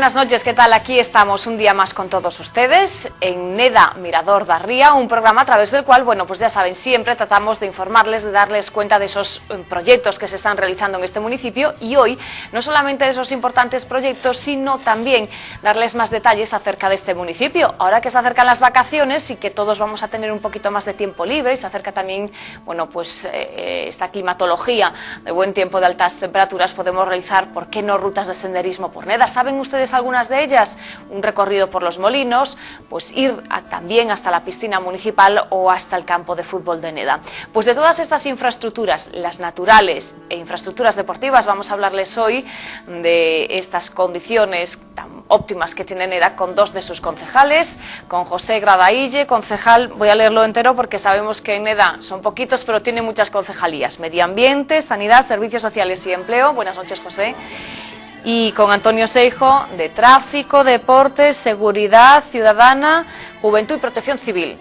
buenas noches, ¿qué tal? Aquí estamos un día más con todos ustedes en Neda Mirador da Ría, un programa a través del cual, bueno, pues ya saben, siempre tratamos de informarles, de darles cuenta de esos proyectos que se están realizando en este municipio y hoy, no solamente de esos importantes proyectos, sino también darles más detalles acerca de este municipio. Ahora que se acercan las vacaciones y que todos vamos a tener un poquito más de tiempo libre y se acerca también, bueno, pues esta climatología de buen tiempo, de altas temperaturas, podemos realizar, ¿por qué no?, rutas de senderismo por Neda. ¿Saben ustedes algunas de ellas? Un recorrido por los molinos, pues ir también hasta la piscina municipal o hasta el campo de fútbol de Neda. Pues de todas estas infraestructuras, las naturales e infraestructuras deportivas, vamos a hablarles hoy de estas condiciones tan óptimas que tiene Neda con dos de sus concejales, con José Gradaille, concejal, voy a leerlo entero porque sabemos que en Neda son poquitos, pero tiene muchas concejalías: Medio Ambiente, Sanidad, Servicios Sociales y Empleo. Buenas noches, José. Y con Antonio Seijo, de Tráfico, Deportes, Seguridad Ciudadana, Juventud y Protección Civil.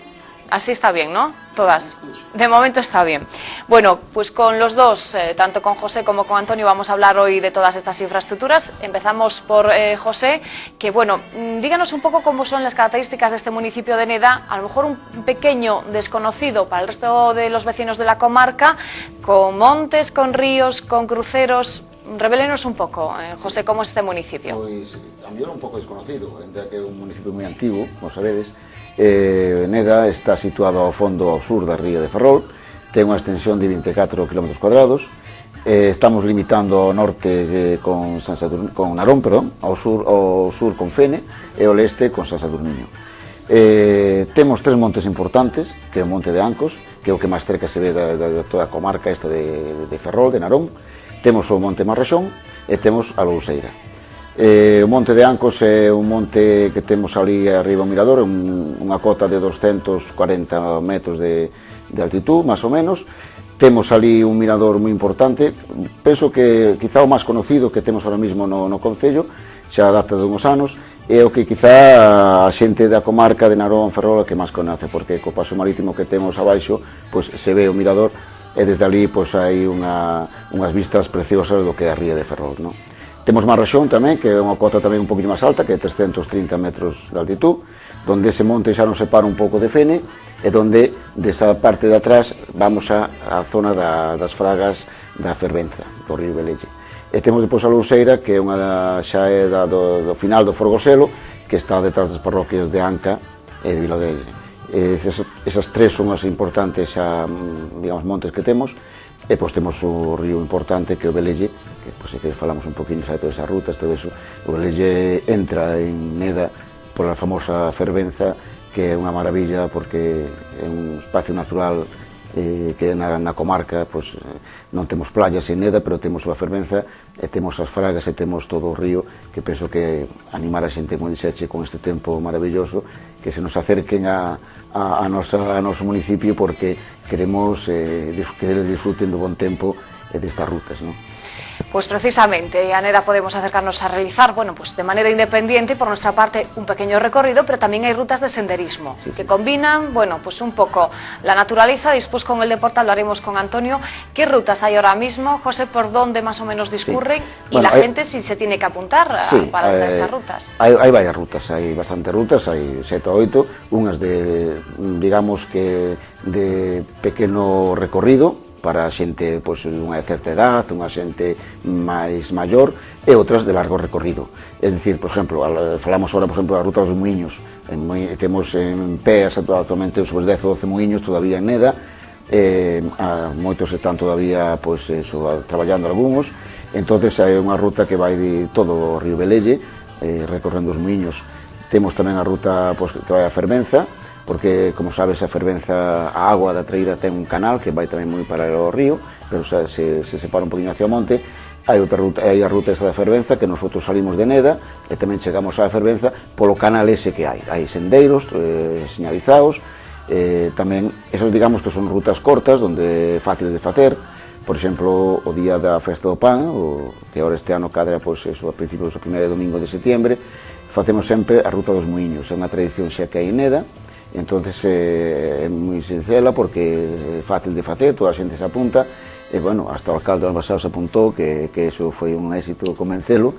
Así está bien, ¿no? Todas. De momento está bien. Bueno, pues con los dos, tanto con José como con Antonio, vamos a hablar hoy de todas estas infraestructuras. Empezamos por José, que bueno, díganos un poco cómo son las características de este municipio de Neda, a lo mejor un pequeño desconocido para el resto de los vecinos de la comarca, con montes, con ríos, con cruceros. Revélenos un pouco, José, como é este municipio. Pois, a mellor un pouco desconocido, ainda que é un municipio moi antigo, como sabedes. Neda está situado ao fondo ao sur da ría de Ferrol, ten unha extensión de 24 km cuadrados, estamos limitando ao norte con Narón, ao sur con Fene e ao leste con San Sadurniño. Temos tres montes importantes, que é o Monte de Ancos, que é o que máis cerca se ve de toda a comarca esta de Ferrol, de Narón. Temos o Monte Marrexón e temos a Louseira. O Monte de Ancos é un monte que temos ali arriba o mirador, unha cota de 240 metros de altitud, máis ou menos. Temos ali un mirador moi importante, penso que quizá o máis conocido que temos ahora mesmo no concello, xa data de uns anos, é o que quizá a xente da comarca de Narón Ferrol que máis conoce, porque co paso marítimo que temos abaixo, pois se ve o mirador, e desde ali pois hai unhas vistas preciosas do que é a ría de Ferrol, non? Temos Marrexón tamén, que é unha cota tamén un poquinho máis alta, que é 330 metros de altitud, donde ese monte xa nos separa un pouco de Fene, e donde desa parte de atrás vamos á zona das fragas da Fervenza, do río Velelle. E temos depois a Louseira, que é xa é do final do Forgoselo, que está detrás das parroquias de Anca e de Viladelle. Esas tres son as importantes xa, digamos, montes que temos, e pois temos o río importante que é o Velelle, que pois que falamos un poquinho de todas esas rutas, todo eso. O Velelle entra en Neda pola famosa Fervenza, que é unha maravilla porque é un espacio natural que na comarca pois, non temos playas en Neda, pero temos a Fervenza e temos as fragas e temos todo o río, que penso que animar a xente, como dixeche, con este tempo maravilloso, que se nos acerquen a noso municipio, porque queremos que eles disfruten do bon tempo destas rutas, non? Pues precisamente, a Neda podemos acercarnos a realizar, bueno, pues de manera independiente, por nuestra parte, un pequeño recorrido, pero también hay rutas de senderismo, que combinan, bueno, pues un poco la naturaleza. Después con el deporte hablaremos con Antonio. ¿Qué rutas hay ahora mismo, José? ¿Por dónde más o menos discurren? Y bueno, la gente si se tiene que apuntar para estas rutas. Hay varias rutas, hay bastantes rutas, hay 7 ou 8, unhas de, digamos que, de pequeno recorrido, para a xente pois, dunha certa edad, unha xente máis maior, e outras de largo recorrido. Es dicir, por exemplo, falamos agora, por exemplo, da ruta dos muiños. Temos en pé actualmente sobre 10 ou 12 muiños todavía en Neda, moitos están todavía pois, traballando algúns, entonces hai unha ruta que vai de todo o río Velelle, recorrendo os muiños. Temos tamén a ruta pois, que vai a Fervenza, porque, como sabes, a Fervenza, a agua da traída ten un canal que vai tamén moi para o río, pero se separa un poquinho hacia o monte. Hai outra ruta, hai a ruta esta da Fervenza, que nosotros salimos de Neda e tamén chegamos á Fervenza polo canal ese que hai sendeiros señalizados, tamén, esos digamos que son rutas cortas, donde fáciles de facer. Por exemplo, o día da Festa do Pan, que agora este ano cadra pois, eso, a principios do primeiro domingo de setembro, facemos sempre a ruta dos muiños, é unha tradición xa que hai en Neda. Entonces é moi sincera porque é fácil de facer, toda a xente se apunta e, bueno, hasta o alcalde do Albasao se apuntou que eso foi un éxito convencelo,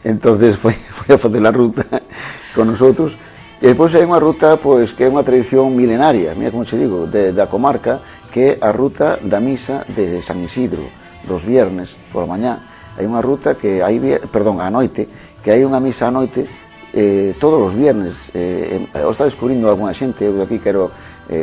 entonces foi a facer a ruta con nosotros, e depois hai unha ruta pois, que é unha tradición milenaria, mira como che digo, da comarca, que é a ruta da misa de San Isidro, dos viernes pola mañá. Hai unha ruta que hai, perdón, a noite, que hai unha misa a noite todos os viernes. O está descubrindo alguna xente, eu aquí quero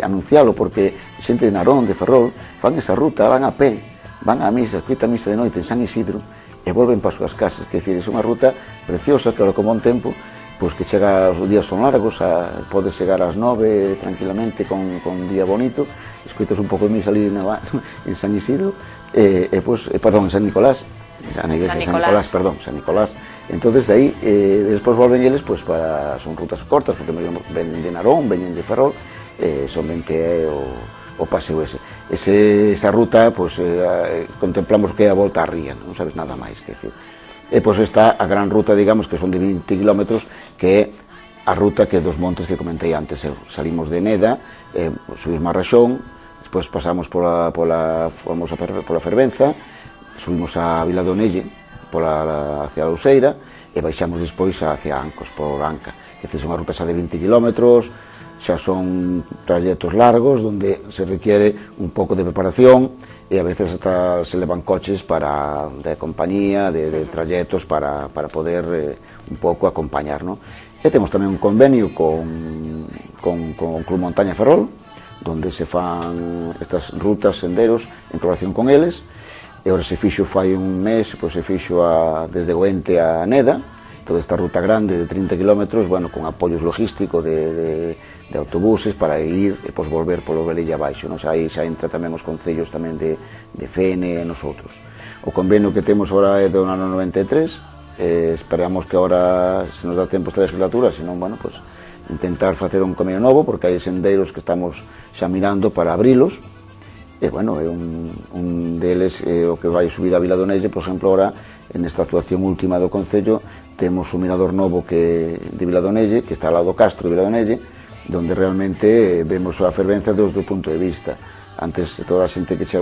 anuncialo, porque xente de Narón, de Ferrol, fan esa ruta, van a pé, van a misa, escuita a misa de noite en San Isidro e volven para as súas casas. Quer dizer, é unha ruta preciosa que, ahora como un tempo, pois que chega, os días son largos, podes chegar ás 9 tranquilamente con un día bonito, escuitas un pouco de misa ali en San Isidro, perdón, en San Nicolás, San Nicolás. Entonces de aí, despois volven eles, pois son rutas cortas, porque ven de Narón, veñen de Ferrol, son 20 o paseo ese. Esa ruta, pois, contemplamos que é a volta á ría, non sabes nada máis, que decir. E pois está a gran ruta, digamos, que son de 20 kilómetros, que é a ruta que dos montes que comentei antes. Salimos de Neda, subimos a Raxón, despois pasamos pola Fervenza, subimos a Vila do Nelle, hacia a Louseira, e baixamos despois hacia Ancos, por Anca. Que é unha ruta xa de 20 kilómetros, xa son trayectos largos, donde se requiere un pouco de preparación, e a veces hasta se levan coches de compañía, de trayectos para poder un pouco acompañar, ¿no? E temos tamén un convenio con o Club Montaña Ferrol, donde se fan estas rutas, senderos, en colaboración con eles, e ahora se fixo fai un mes, pois se fixo desde Goente a Neda, toda esta ruta grande de 30 kilómetros, bueno, con apoios logísticos de autobuses para ir e pois volver polo Velilla abaixo, non? Aí xa entra tamén os concellos tamén de Fene e nosotros. O convenio que temos agora é do ano 93, esperamos que agora se nos dá tempo esta legislatura, senón, bueno, pois intentar facer un convenio novo, porque hai sendeiros que estamos xa mirando para abrilos, e, bueno, un deles o que vai subir a Vila do Nelle, por exemplo, agora, nesta actuación última do Concello, temos un mirador novo de Vila do Nelle, que está ao lado do Castro de Vila do Nelle, donde realmente vemos a fervenza desde o punto de vista. Antes, toda a xente que chega